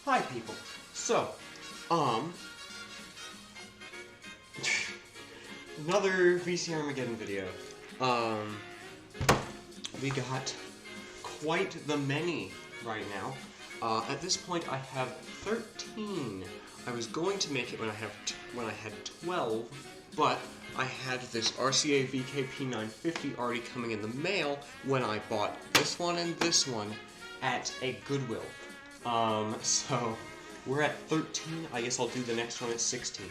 Hi people. So, another VCRmageddon video. We got quite the many right now. At this point I have 13. I was going to make it when I had 12, but I had this RCA VKP 950 already coming in the mail when I bought this one and this one at a Goodwill. So we're at 13. I guess I'll do the next one at 16.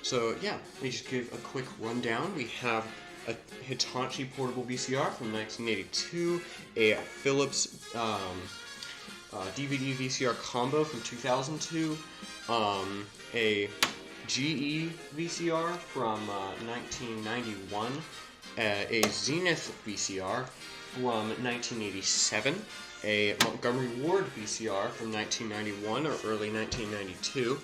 So yeah, let me just give a quick rundown. We have a Hitachi portable VCR from 1982, a Philips DVD VCR combo from 2002, a GE VCR from 1991, a Zenith VCR from 1987, a Montgomery Ward VCR from 1991 or early 1992,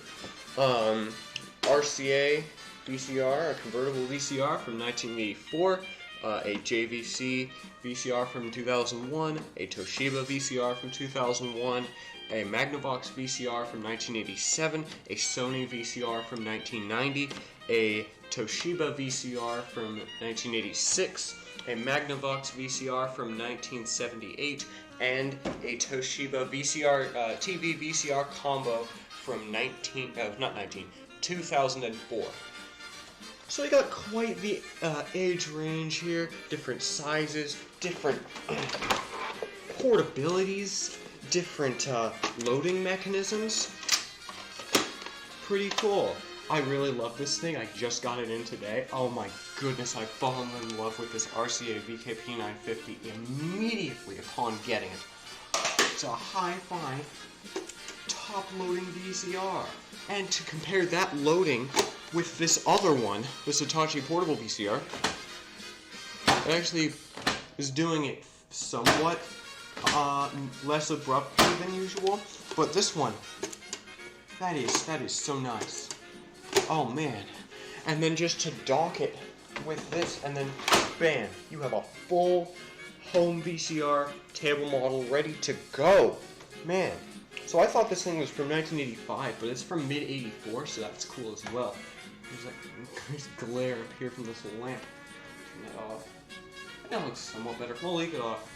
RCA VCR, a convertible VCR from 1984, a JVC VCR from 2001, a Toshiba VCR from 2001, a Magnavox VCR from 1987, a Sony VCR from 1990, a Toshiba VCR from 1986, a Magnavox VCR from 1978, and a Toshiba VCR TV VCR combo from 2004. So we got quite the age range here, different sizes, different portabilities, different loading mechanisms. Pretty cool. I really love this thing. I just got it in today. Oh my goodness, I've fallen in love with this RCA VKP 950 immediately upon getting it. It's a hi-fi top-loading VCR. And to compare that loading with this other one, this Hitachi portable VCR, it actually is doing it somewhat less abruptly than usual, but this one, that is so nice. Oh man. And then just to dock it with this, and then bam, you have a full home VCR table model ready to go. Man. So I thought this thing was from 1985, but it's from mid-84, so that's cool as well. There's like nice glare up here from this lamp. Turn that off. That looks somewhat better. We'll leave it off.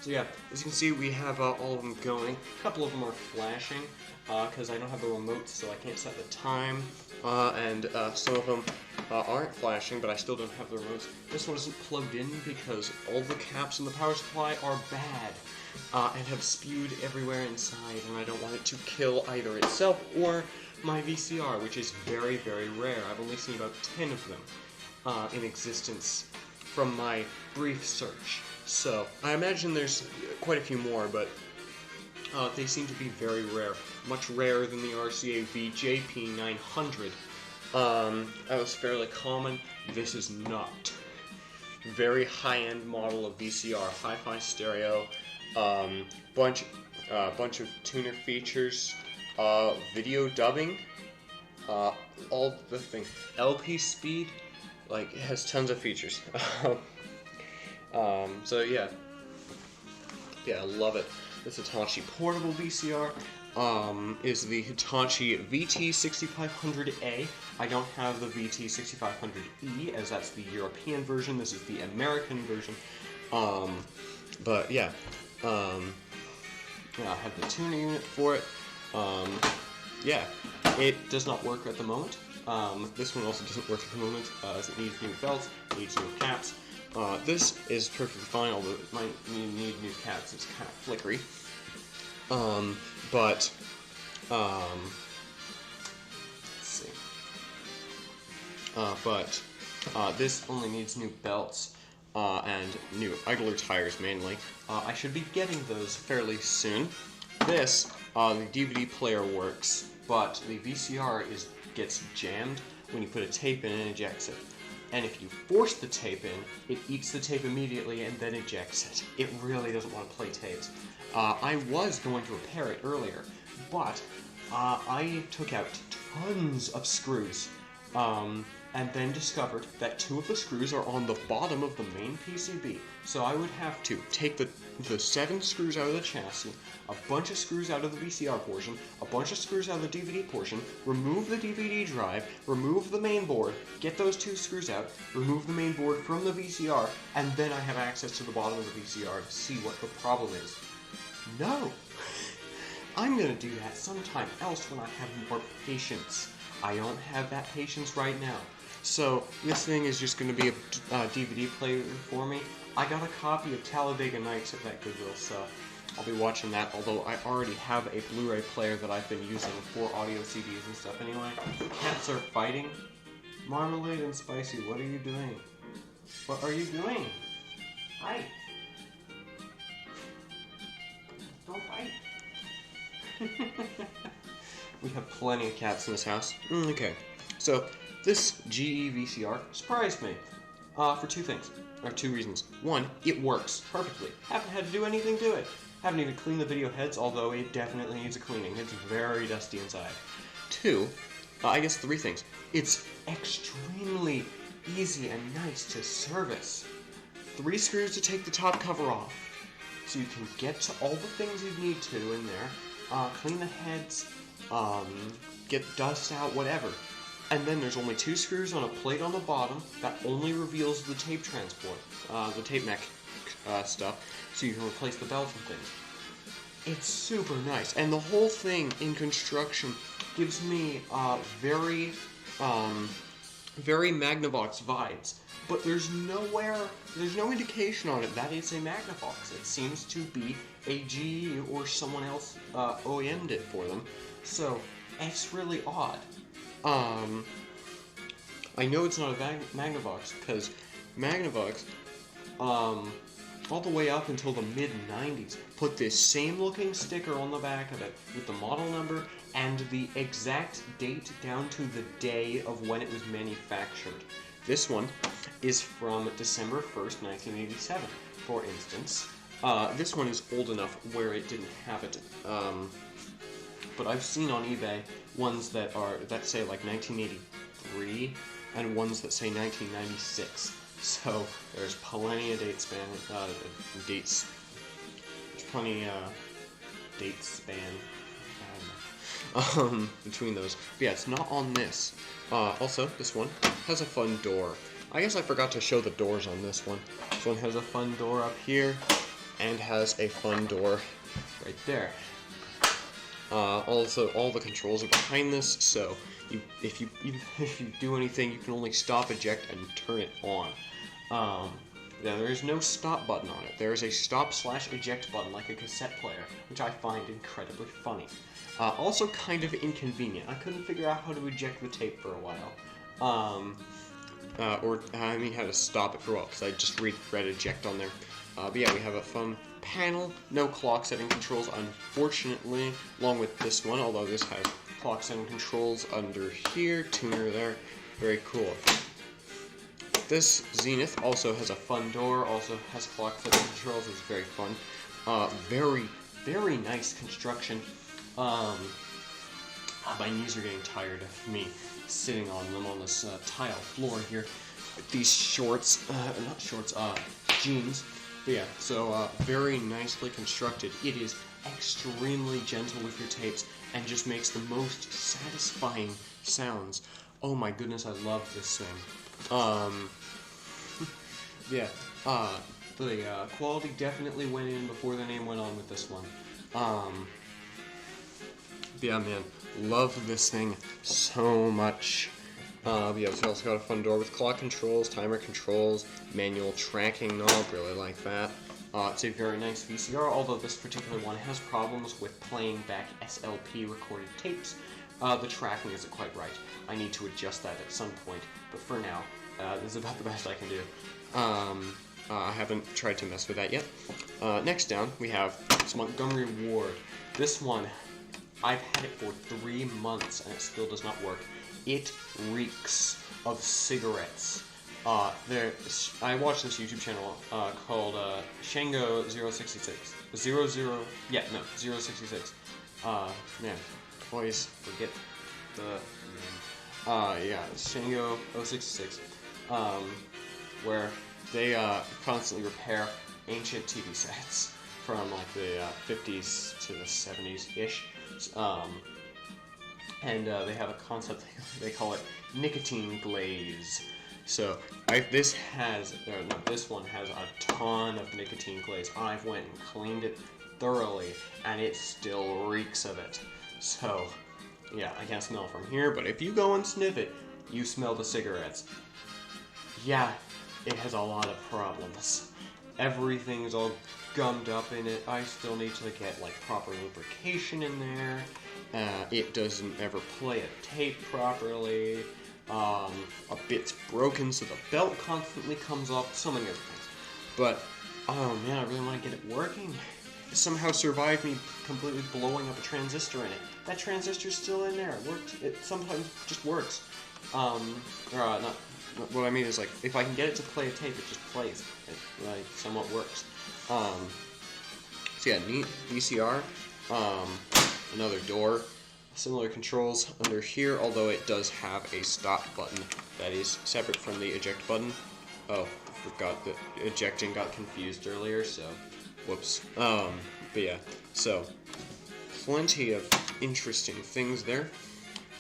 So yeah, as you can see, we have all of them going. A couple of them are flashing, because I don't have the remote, so I can't set the time. And some of them aren't flashing, but I still don't have the remotes. This one isn't plugged in because all the caps in the power supply are bad. And have spewed everywhere inside, and I don't want it to kill either itself or my VCR, which is very, very rare. I've only seen about 10 of them in existence from my brief search. So, I imagine there's quite a few more, but they seem to be very rare. Much rarer than the RCA VJP 900. That was fairly common. This is not. Very high-end model of VCR, hi-fi stereo, bunch of tuner features, video dubbing, all the things. LP speed, like, it has tons of features. So yeah, I love it. This Hitachi portable VCR is the Hitachi VT6500A. I don't have the VT6500E, as that's the European version. This is the American version. But yeah. Yeah, I have the tuner unit for it. Yeah, it does not work at the moment. This one also doesn't work at the moment, as it needs new belts, it needs new caps. This is perfectly fine, although it might need new caps. It's kind of flickery. Let's see. This only needs new belts. And new idler tires mainly. I should be getting those fairly soon. This, the DVD player works, but the VCR gets jammed when you put a tape in and ejects it. And if you force the tape in, it eats the tape immediately and then ejects it. It really doesn't want to play tapes. I was going to repair it earlier, but I took out tons of screws. and then discovered that 2 of the screws are on the bottom of the main PCB. So I would have to take the 7 screws out of the chassis, a bunch of screws out of the VCR portion, a bunch of screws out of the DVD portion, remove the DVD drive, remove the main board, get those 2 screws out, remove the main board from the VCR, and then I have access to the bottom of the VCR to see what the problem is. No! I'm gonna do that sometime else when I have more patience. I don't have that patience right now. So this thing is just gonna be a DVD player for me. I got a copy of Talladega Nights at that Goodwill, so I'll be watching that, although I already have a Blu-ray player that I've been using for audio CDs and stuff anyway. Cats are fighting. Marmalade and Spicy, what are you doing? What are you doing? Hi. Don't fight. We have plenty of cats in this house. Okay, so this GE VCR surprised me for 2 things, or 2 reasons. 1, it works perfectly. Haven't had to do anything to it. Haven't even cleaned the video heads, although it definitely needs a cleaning. It's very dusty inside. 2, I guess 3 things. It's extremely easy and nice to service. 3 screws to take the top cover off, so you can get to all the things you need to in there. Clean the heads, get dust out, whatever. And then there's only 2 screws on a plate on the bottom that only reveals the tape transport, the tape mech stuff, so you can replace the belts and things. It's super nice, and the whole thing in construction gives me very Magnavox vibes. But there's no indication on it that it's a Magnavox. It seems to be a GE or someone else OEM'd it for them. So it's really odd. I know it's not a Magnavox because Magnavox, all the way up until the mid-90s, put this same looking sticker on the back of it with the model number and the exact date down to the day of when it was manufactured. This one is from December 1st, 1987, for instance. This one is old enough where it didn't have it, but I've seen on eBay ones that say like 1983 and ones that say 1996. So there's plenty of date span, dates. There's plenty date span between those. But yeah, it's not on this. Also, this one has a fun door. I guess I forgot to show the doors on this one. This one has a fun door up here, and has a fun door right there. Also, all the controls are behind this, so if you do anything, you can only stop, eject, and turn it on. Now, there is no stop button on it. There is a stop/eject button, like a cassette player, which I find incredibly funny. Also kind of inconvenient. I couldn't figure out how to eject the tape for a while. Or I mean how to stop it for a while, because I just read eject on there. But yeah, we have a fun panel, no clock setting controls, unfortunately, along with this one, although this has clock setting controls under here, tuner there, very cool. This Zenith also has a fun door, also has clock setting controls, it's very fun. Very, very nice construction. My knees are getting tired of me sitting on them on this tile floor here. These shorts, not shorts, jeans. But yeah, so very nicely constructed. It is extremely gentle with your tapes and just makes the most satisfying sounds. Oh my goodness, I love this thing. Yeah, the quality definitely went in before the name went on with this one. Yeah, man, love this thing so much. Yeah, it's also got a fun door with clock controls, timer controls, manual tracking knob, really like that. It's a very nice VCR, although this particular one has problems with playing back SLP recorded tapes. The tracking isn't quite right. I need to adjust that at some point, but for now, this is about the best I can do. I haven't tried to mess with that yet. Next down, we have this Montgomery Ward. This one, I've had it for 3 months and it still does not work. It reeks of cigarettes. I watched this YouTube channel called Shango066. 066. Man, always forget the name. Yeah, Shango 066, where they constantly repair ancient TV sets from like the 50s to the 70s-ish. And they have a concept, they call it nicotine glaze. So this one has a ton of nicotine glaze. I've went and cleaned it thoroughly, and it still reeks of it. So, yeah, I can't smell it from here, but if you go and sniff it, you smell the cigarettes. Yeah, it has a lot of problems. Everything is all gummed up in it. I still need to get like proper lubrication in there. It doesn't ever play a tape properly. A bit's broken, so the belt constantly comes off. So many other things. But oh man, I really want to get it working. It somehow survived me completely blowing up a transistor in it. That transistor's still in there. It worked. It sometimes just works. What I mean is, like, if I can get it to play a tape, it just plays. It, like, somewhat works. So yeah, neat VCR. Another door. Similar controls under here, although it does have a stop button that is separate from the eject button. Oh, forgot that ejecting got confused earlier, so whoops. But yeah, so plenty of interesting things there.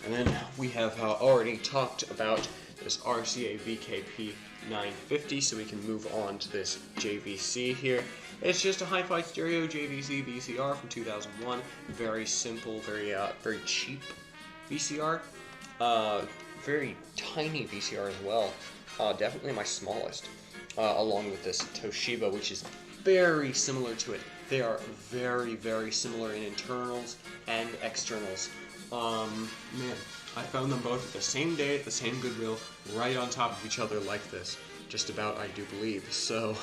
And then we have already talked about this RCA VKP 950, so we can move on to this JVC here. It's just a hi-fi stereo JVC VCR from 2001. Very simple, very cheap VCR. Very tiny VCR as well. Definitely my smallest. Along with this Toshiba, which is very similar to it. They are very, very similar in internals and externals. Man, I found them both at the same day at the same Goodwill, right on top of each other like this. Just about, I do believe. So,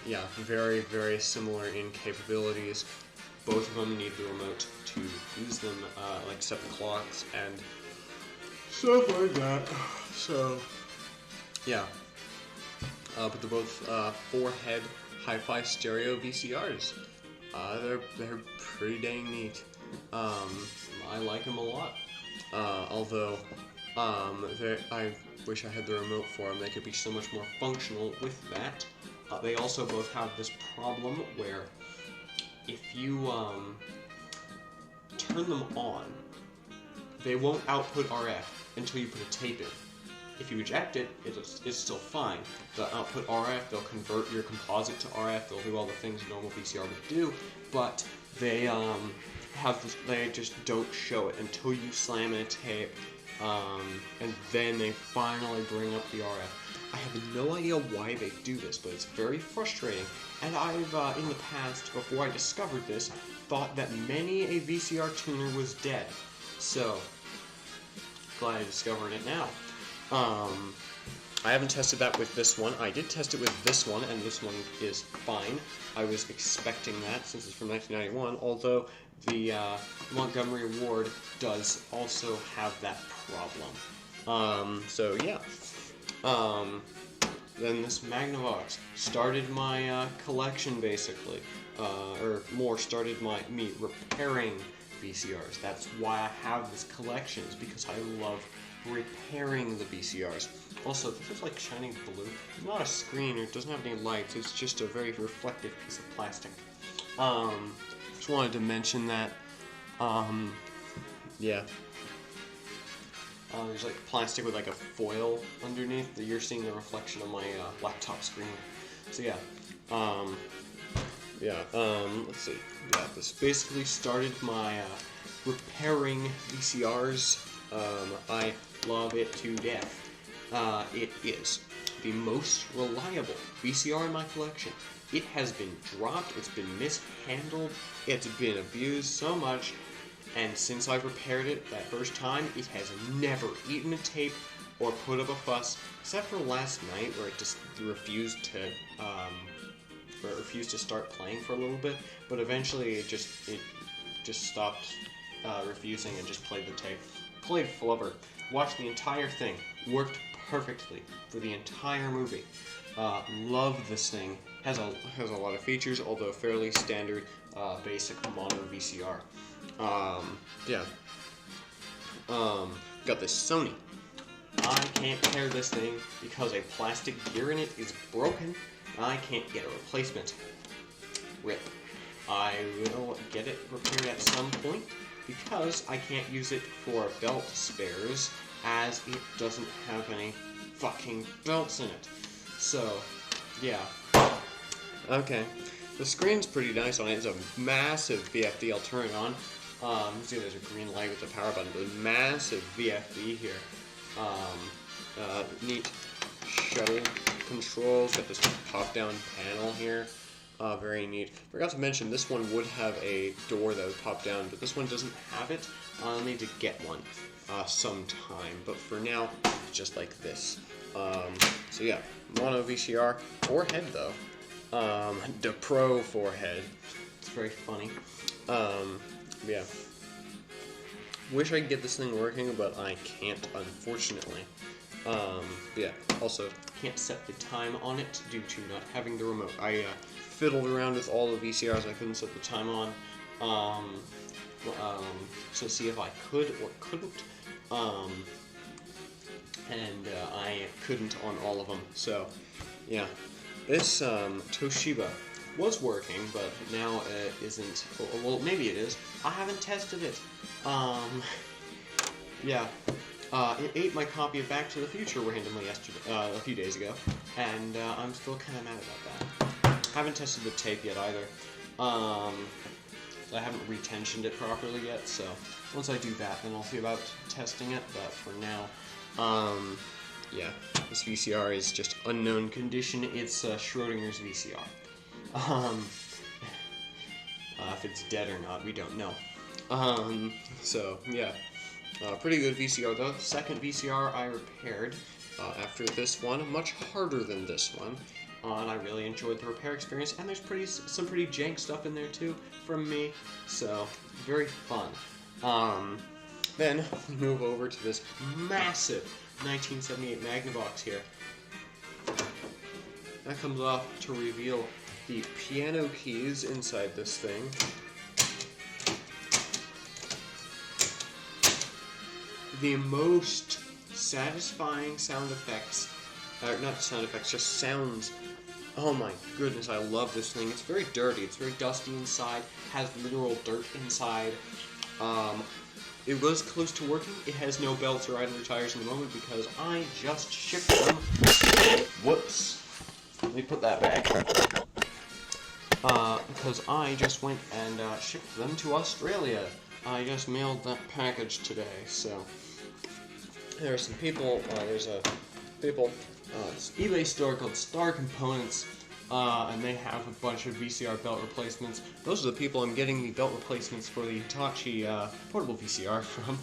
yeah, very, very similar in capabilities. Both of them need the remote to use them, like set the clocks and stuff like that. So, yeah. But they're both 4-head hi-fi stereo VCRs. They're pretty dang neat. I like them a lot. Although, I wish I had the remote for them. They could be so much more functional with that. They also both have this problem where if you turn them on, they won't output RF until you put a tape in. If you eject it, it's still fine. The output RF, they'll convert your composite to RF, they'll do all the things a normal VCR would do, but they they just don't show it until you slam in a tape, and then they finally bring up the RF. I have no idea why they do this, but it's very frustrating, and I've, in the past, before I discovered this, thought that many a VCR tuner was dead. So, glad I discovered it now. I haven't tested that with this one. I did test it with this one, and this one is fine. I was expecting that since it's from 1991, although the Montgomery Ward does also have that problem. So yeah. Then this Magnavox started my collection, basically, or more started me repairing VCRs. That's why I have this collection, is because I love repairing the VCRs. Also, this is like shining blue. It's not a screen, or it doesn't have any lights. It's just a very reflective piece of plastic. Just wanted to mention that. Yeah. There's like plastic with like a foil underneath that you're seeing the reflection of my laptop screen. So yeah. Let's see. Yeah, this basically started my repairing VCRs. I love it to death. It is the most reliable VCR in my collection. It has been dropped, it's been mishandled, it's been abused so much, and since I've repaired it that first time, it has never eaten a tape or put up a fuss, except for last night where it just refused to start playing for a little bit, but eventually it just stopped refusing and just played the tape. Played Flubber, watched the entire thing, worked perfectly for the entire movie. Love this thing. Has a lot of features, although fairly standard, basic mono VCR. got this Sony. I can't pair this thing because a plastic gear in it is broken. I can't get a replacement. RIP. I will get it repaired at some point because I can't use it for belt spares as it doesn't have any fucking belts in it. So, yeah. Okay. The screen's pretty nice on it. It's a massive VFD. I'll turn it on. See, there's a green light with the power button, but a massive VFD here. Neat shuttle controls. Got this pop-down panel here. Very neat. Forgot to mention, this one would have a door that would pop down, but this one doesn't have it. I'll need to get one sometime, but for now, it's just like this. So yeah, mono VCR, forehead though. The Pro forehead. It's very funny. Yeah. Wish I could get this thing working, but I can't, unfortunately. Yeah, also, can't set the time on it due to not having the remote. I fiddled around with all the VCRs I couldn't set the time on, to see if I could or couldn't, and I couldn't on all of them, so, yeah. This Toshiba was working, but now it isn't. Well, maybe it is. I haven't tested it. Yeah. It ate my copy of Back to the Future randomly yesterday, a few days ago, and I'm still kind of mad about that. Haven't tested the tape yet either. I haven't retensioned it properly yet, so once I do that, then I'll see about testing it. But for now, yeah, this VCR is just unknown condition. It's Schrodinger's VCR. If it's dead or not, we don't know. So, yeah. Pretty good VCR though. The second VCR I repaired after this one, much harder than this one. And I really enjoyed the repair experience, and there's some pretty jank stuff in there too from me, so very fun. Then we move over to this massive 1978 Magnavox here. That comes off to reveal the piano keys inside this thing. The most satisfying sound effects, not sound effects, just sounds. Oh my goodness, I love this thing. It's very dirty, it's very dusty inside, has literal dirt inside. It was close to working. It has no belts or idler tires in the moment because I just shipped them. Whoops. Let me put that back. Because I just went and shipped them to Australia. I just mailed that package today, so there are some people, there's a eBay store called Star Components, and they have a bunch of VCR belt replacements. Those are the people I'm getting the belt replacements for the Hitachi portable VCR from.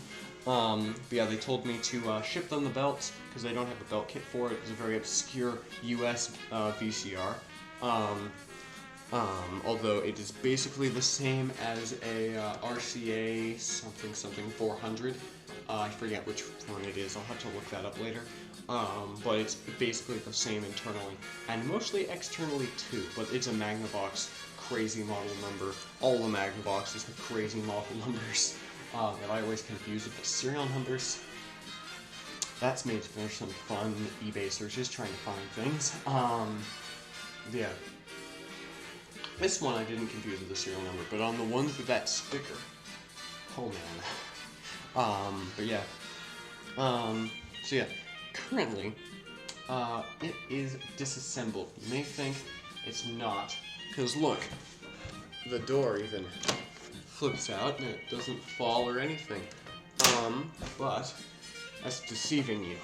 But yeah, they told me to ship them the belts, because they don't have a belt kit for it. It's a very obscure US VCR. Although it is basically the same as a RCA something 400. I forget which one it is. I'll have to look that up later. But it's basically the same internally and mostly externally too. But it's a Magnavox crazy model number. All the Magnavoxes have crazy model numbers that I always confuse with the serial numbers. That's made for some fun eBay searches trying to find things. Yeah. This one I didn't confuse with the serial number, but on the ones with that sticker, oh man. But yeah. So yeah, currently, it is disassembled. You may think it's not, because look, the door even flips out and it doesn't fall or anything. But that's deceiving you.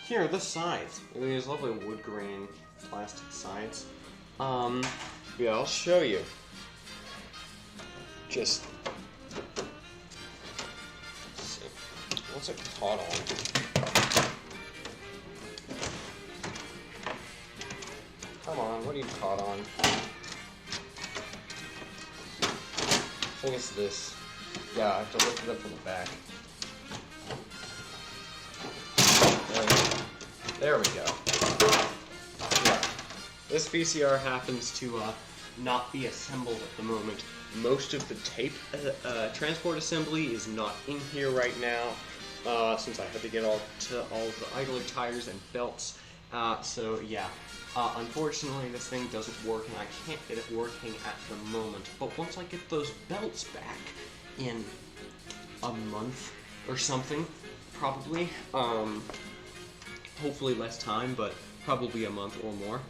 Here are the sides. These lovely wood grain plastic sides. Yeah, I'll show you. Just let's see. What's it caught on? Come on, what are you caught on? I think it's this. Yeah, I have to lift it up from the back. There we go. Yeah. This VCR happens to not be assembled at the moment. Most of the tape transport assembly is not in here right now. since I had to get all the idler tires and belts. So yeah, unfortunately this thing doesn't work and I can't get it working at the moment. But once I get those belts back in a month or something, probably, hopefully less time, but probably a month or more.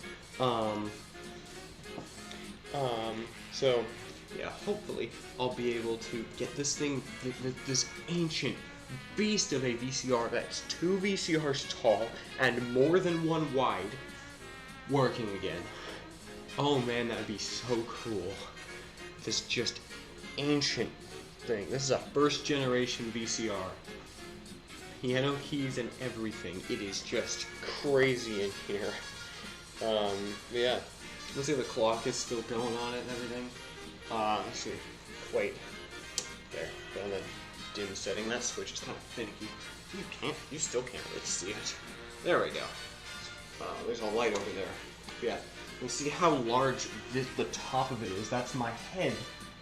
So yeah, hopefully I'll be able to get this thing, this ancient beast of a VCR that's 2 VCRs tall and more than 1 wide, working again. Oh man, that'd be so cool. This just ancient thing. This is a first generation VCR. Piano keys and everything. It is just crazy in here. Yeah. Let's see if the clock is still going on it and everything. Let's see. Wait. There. Down the dim setting. That switch is kind of finicky. You still can't really see it. There we go. There's a light over there. Yeah. You see how large the top of it is? That's my head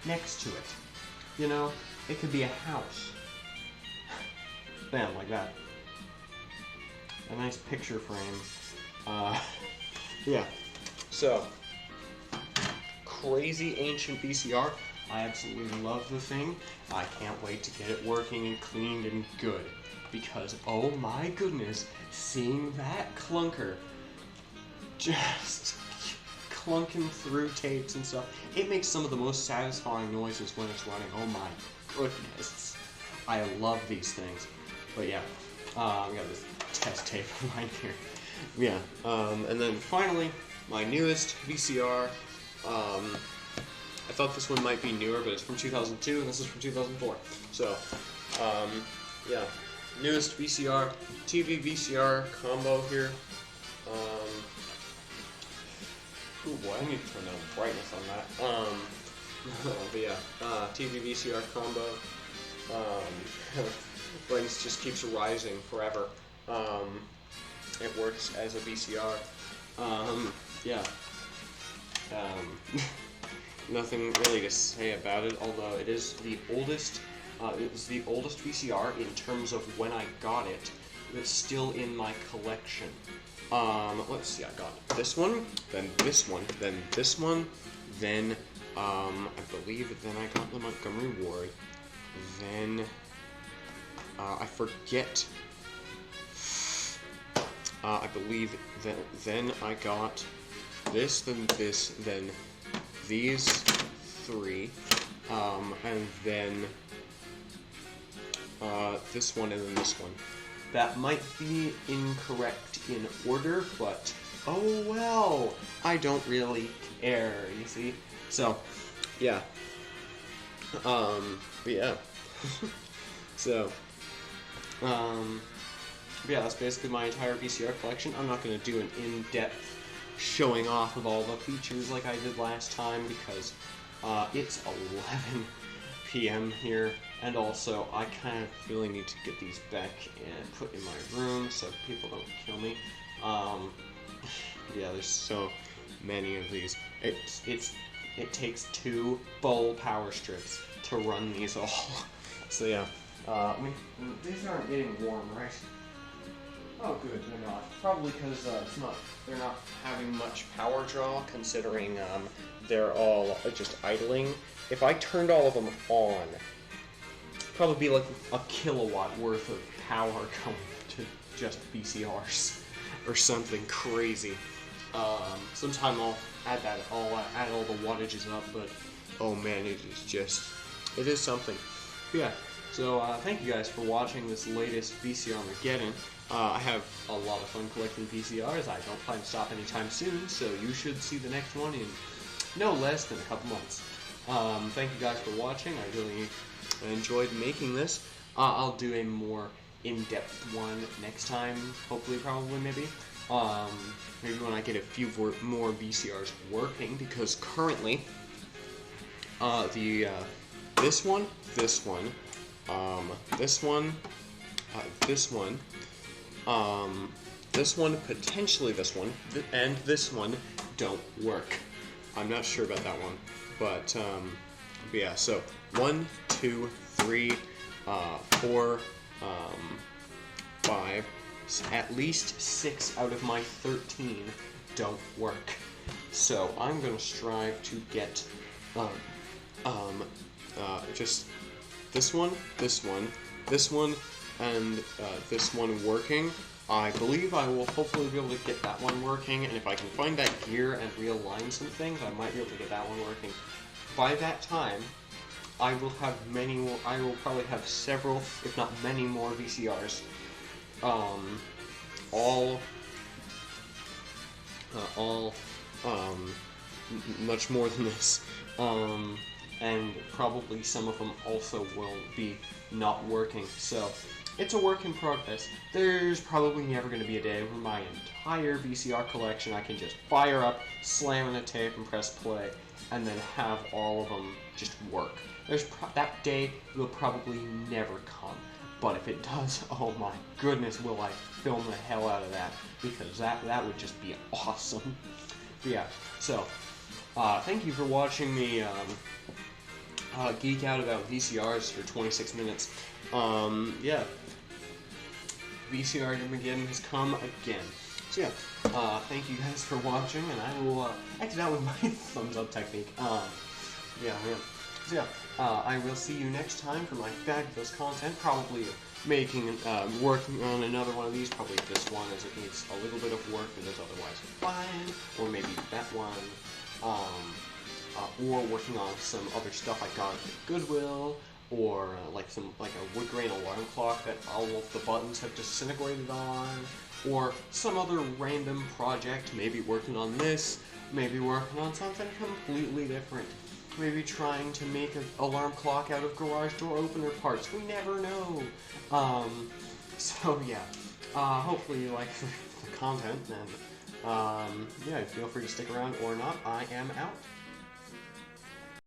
next to it. You know, it could be a house. Bam, like that. A nice picture frame. Yeah. So, crazy ancient VCR. I absolutely love the thing. I can't wait to get it working and cleaned and good. Because, oh my goodness, seeing that clunker just clunking through tapes and stuff, it makes some of the most satisfying noises when it's running. Oh my goodness. I love these things. But yeah, we got this test tape of mine here. Yeah, and then finally, my newest VCR. I thought this one might be newer, but it's from 2002, and this is from 2004. So, yeah, newest VCR, TV VCR combo here. Oh boy, I need to turn down the brightness on that. But yeah, TV VCR combo. Brightness just keeps rising forever. It works as a VCR. Yeah. Nothing really to say about it, although it is the oldest. It was the oldest VCR in terms of when I got it. It's still in my collection. Let's see. I got this one, then this one, then this one, then I believe then I got the Montgomery Ward. Then I forget. I believe that then I got this, then this, then these 3, and then this one, and then this one. That might be incorrect in order, but oh well, I don't really care, you see? So, yeah. But yeah. So, yeah, that's basically my entire VCR collection. I'm not going to do an in-depth showing off of all the features like I did last time because it's 11 p.m. here, and also I kind of really need to get these back and put in my room so people don't kill me. Yeah, there's so many of these. It takes 2 full power strips to run these all. So yeah, I mean, these aren't getting warm, right? Oh, good, they're not. Probably because they're not having much power draw, considering they're all just idling. If I turned all of them on, probably be like a kilowatt worth of power going to just VCRs or something crazy. Sometime I'll add that. I'll add all the wattages up, but oh man, it is something. But yeah. So thank you guys for watching this latest VCRmageddon. I have a lot of fun collecting VCRs. I don't plan to stop anytime soon, so you should see the next one in no less than a couple months. Thank you guys for watching. I really enjoyed making this. I'll do a more in-depth one next time, hopefully, probably, maybe. Maybe when I get a few more VCRs working, because currently, this one, this one, potentially this one, and this one don't work. I'm not sure about that one, but yeah, so 1, 2, 3, 4, 5, at least 6 out of my 13 don't work. So I'm gonna strive to get just this one, and this one working. I believe I will hopefully be able to get that one working, and if I can find that gear and realign some things, I might be able to get that one working. By that time, I will have many more. I will probably have several, if not many more VCRs. Much more than this. And probably some of them also will be not working. So it's a work in progress. There's probably never going to be a day where my entire VCR collection I can just fire up, slam in a tape, and press play, and then have all of them just work. That day will probably never come. But if it does, oh my goodness, will I film the hell out of that, because that would just be awesome. But yeah, so thank you for watching me geek out about VCRs for 26 minutes. Yeah, VCRmageddon has come again. So yeah, thank you guys for watching, and I will exit out with my thumbs up technique. Yeah, man. So yeah, I will see you next time for my fabulous content, probably working on another one of these, probably this one, as it needs a little bit of work, but it's otherwise fine, or maybe that one, or working on some other stuff I got at Goodwill, or like a wood grain alarm clock that all of the buttons have disintegrated on, or some other random project, maybe working on this, maybe working on something completely different. Maybe trying to make an alarm clock out of garage door opener parts. We never know. So yeah, hopefully you like the content, and yeah, feel free to stick around or not. I am out.